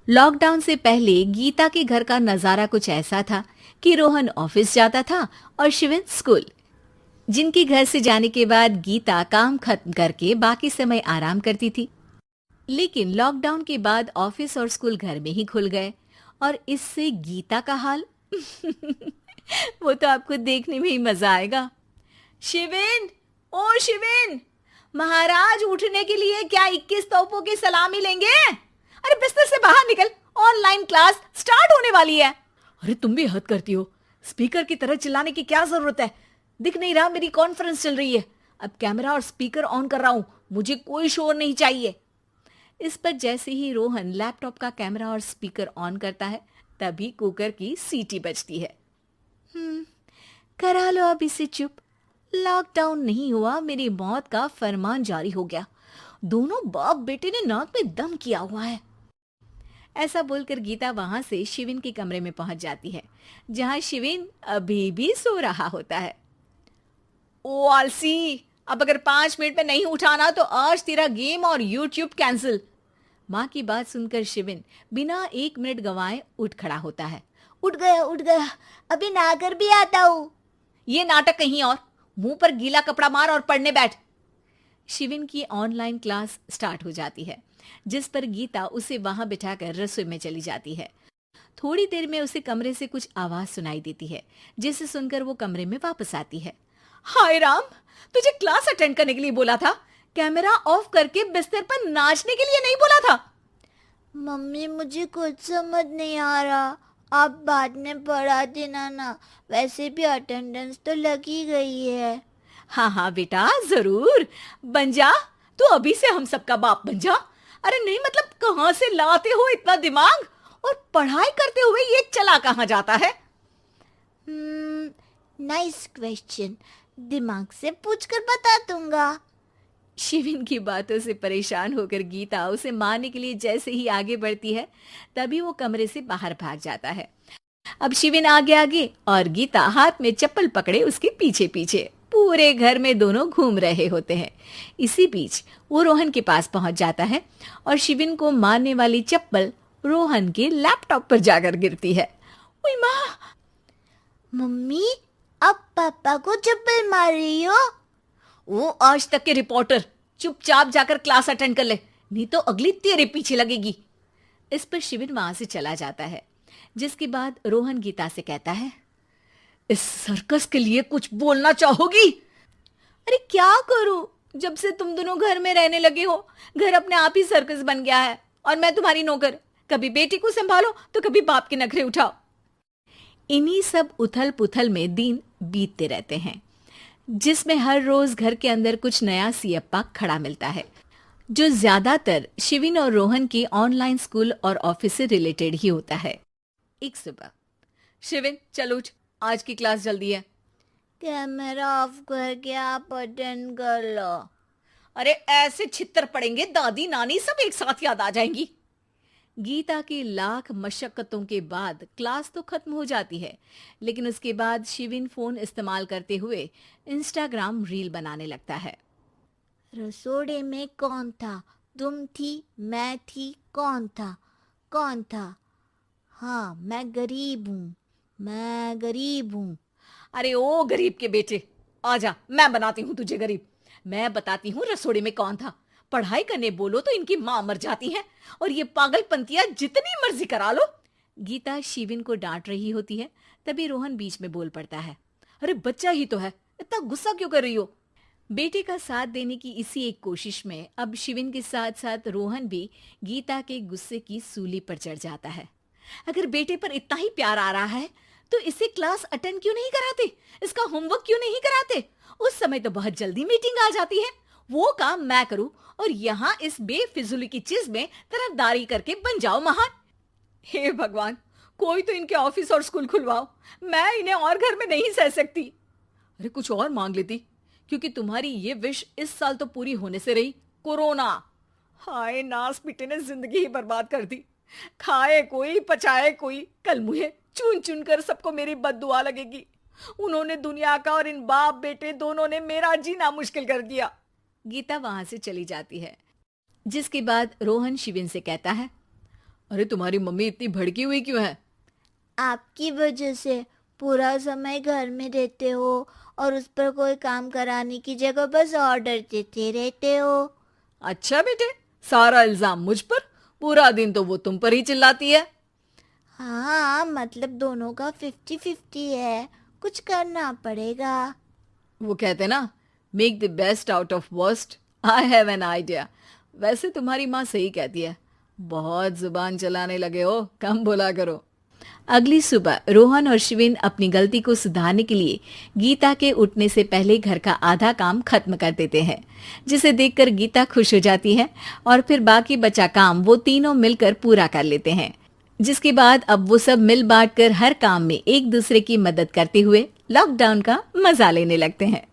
Lockdown से पहले गीता के घर का नजारा कुछ ऐसा था कि रोहन ऑफिस जाता था और शिविन स्कूल। जिनके घर से जाने के बाद गीता काम खत्म करके बाकी समय आराम करती थी। लेकिन लॉकडाउन के बाद ऑफिस और स्कूल घर में ही खुल गए और इससे गीता का हाल वो तो आपको देखने में ही मजा आएगा। शिविन, ओ शिविन, महाराज उठने के लिए क्या 21 तोपों की सलामी लेंगे? अरे बिस्तर से बाहर निकल, ऑनलाइन क्लास स्टार्ट होने वाली है। अरे तुम भी हद करती हो, स्पीकर की तरह चिल्लाने की क्या जरूरत है? दिख नहीं रहा मेरी कॉन्फ्रेंस चल रही है। अब कैमरा और स्पीकर ऑन कर रहा हूं, मुझे कोई शोर नहीं चाहिए। इस पर जैसे ही रोहन लैपटॉप का कैमरा और स्पीकर ऑन करता है तभी कुकर की सीटी बजती है। करा लो अब इसे चुप। लॉकडाउन नहीं हुआ, मेरी मौत का फरमान जारी हो गया। दोनों बाप बेटे ने नाक में दम किया हुआ है। ऐसा बोलकर गीता वहां से शिविन के कमरे में पहुंच जाती है, जहां शिविन अभी भी सो रहा होता है। ओ आलसी, अब अगर 5 मिनट में नहीं उठाना तो आज तेरा गेम और यूट्यूब कैंसिल। माँ की बात सुनकर शिविन बिना 1 मिनट गंवाए उठ खड़ा होता है। उठ गया, अभी नहाकर भी आता हूँ। ये नाटक कहीं और, मुंह पर गीला कपड़ा मार और पढ़ने बैठ। शिविन की ऑनलाइन क्लास स्टार्ट हो जाती है, जिस पर गीता उसे वहां बिठाकर रसोई में चली जाती है। थोड़ी देर में उसे कमरे से कुछ आवाज सुनाई देती है, जिसे सुनकर वो कमरे में वापस आती है। हाय राम, तुझे क्लास अटेंड करने के लिए बोला था, कैमरा ऑफ करके बिस्तर पर नाचने के लिए नहीं बोला था। मम्मी मुझे कुछ समझ नहीं आ रहा, आप बाद में पढ़ा देना ना, वैसे भी अटेंडेंस तो लगी गई है। हाँ हाँ बेटा, जरूर बन जा। तू अभी से हम सबका बाप बन जा। अरे नहीं मतलब कहाँ से लाते हो इतना दिमाग, और पढ़ाई करते हुए ये चला कहाँ जाता है? नाइस क्वेश्चन, दिमाग से पूछकर बता दूंगा। शिविन की बातों से परेशान होकर गीता उसे मारने के लिए जैसे ही आगे बढ़ती है तभी वो कमरे से बाहर भाग जाता है। अब शिविन आगे आगे और गीता हाथ में चप्पल पकड़े उसके पीछे पीछे पूरे घर में दोनों घूम रहे होते हैं। इसी बीच वो रोहन के पास पहुंच जाता है और शिविन को मारने वाली चप्पल रोहन के लैपटॉप पर जाकर गिरती है। ओए माँ! मम्मी, अब पापा को चप्पल मार रही हो? वो आज तक के रिपोर्टर, चुपचाप जाकर क्लास अटेंड कर ले, नहीं तो अगली तेरे पीछे लगेगी। इस पर शिविन वहां से चला जाता है, जिसके बाद रोहन गीता से कहता है, इस सर्कस के लिए कुछ बोलना चाहोगी? अरे क्या करूं, जब से तुम दोनों घर में रहने लगे हो, घर अपने आप ही सर्कस बन गया है और मैं तुम्हारी नौकर। कभी बेटी को संभालो तो कभी बाप के नखरे उठाओ। इन्हीं सब उथल पुथल में दिन बीतते रहते हैं, जिसमें हर रोज घर के अंदर कुछ नया सियप्पा खड़ा मिलता है, जो ज्यादातर शिविन और रोहन की ऑनलाइन स्कूल और ऑफिस से रिलेटेड ही होता है। एक सुबह, शिविन चल उठ, आज की क्लास जल्दी है। कैमरा ऑफ करके आप अटेंड कर लो। अरे ऐसे छित्तर पड़ेंगे, दादी नानी सब एक साथ याद आ जाएंगी। गीता की लाख मशक्कतों के बाद क्लास तो खत्म हो जाती है, लेकिन उसके बाद शिविन फोन इस्तेमाल करते हुए इंस्टाग्राम रील बनाने लगता है। रसोड़े में कौन था? तुम थी, मैं थी, कौन था? कौन था? हाँ, मैं गरीब हूँ, मैं गरीब हूँ। अरे ओ गरीब के बेटे, आजा, मैं बनाती हूँ तुझे गरीब। मैं बताती हूँ रसोड़े में कौन था। पढ़ाई करने बोलो तो इनकी माँ मर जाती है, और ये पागलपंतियां जितनी मर्जी करा लो। गीता शिविन को डांट रही होती है, तभी रोहन बीच में बोल पड़ता है। अरे बच्चा ही तो है, इतना गुस्सा क्यों कर रही हो? बेटे का साथ देने की इसी एक कोशिश में अब शिविन के साथ साथ रोहन भी गीता के गुस्से की सूली पर चढ़ जाता है। अगर बेटे पर इतना ही प्यार आ रहा है तो इसे क्लास अटेंड क्यों नहीं कराते, इसका होमवर्क क्यों नहीं कराते? उस समय तो बहुत जल्दी मीटिंग आ जाती है, वो काम मैं करूं और यहाँ इस बेफिजुली की चीज में तरफदारी करके बन जाओ महान। हे भगवान, कोई तो इनके ऑफिस और स्कूल खुलवाओ, मैं इन्हें और घर में नहीं सह सकती। अरे कुछ और मांग लेती, क्योंकि तुम्हारी ये विश इस साल तो पूरी होने से रही, कोरोना। हाय नास बेटे ने जिंदगी ही बर्बाद कर दी। खाए कोई पचाए कोई, कल मुझे चुन चुन कर सबको मेरी बद्दुआ लगेगी। उन्होंने दुनिया का और इन बाप बेटे दोनों ने मेरा जीना मुश्किल कर दिया। गीता वहां से चली जाती है, जिसके बाद रोहन शिविन से कहता है, अरे तुम्हारी मम्मी इतनी भड़की हुई क्यों है? आपकी वजह से पूरा समय घर में रहते हो और उस पर कोई काम कराने की जगह बस ऑर्डर देते रहते हो। अच्छा बेटे, सारा इल्जाम मुझ पर? पूरा दिन तो वो तुम पर ही चिल्लाती है। हाँ, मतलब दोनों का 50-50 है, कुछ करना पड़ेगा। वो कहते ना, make the best out of worst. I have an idea. वैसे तुम्हारी माँ सही कहती है, बहुत जुबान चलाने लगे हो, कम बोला करो। अगली सुबह रोहन और शिविन अपनी गलती को सुधारने के लिए गीता के उठने से पहले घर का आधा काम खत्म कर देते हैं, जिसे देखकर गीता खुश हो जाती है और फिर बाकी बचा काम वो तीनों मिलकर पूरा कर लेते हैं। जिसके बाद अब वो सब मिल बांट कर हर काम में एक दूसरे की मदद करते हुए लॉकडाउन का मजा लेने लगते हैं।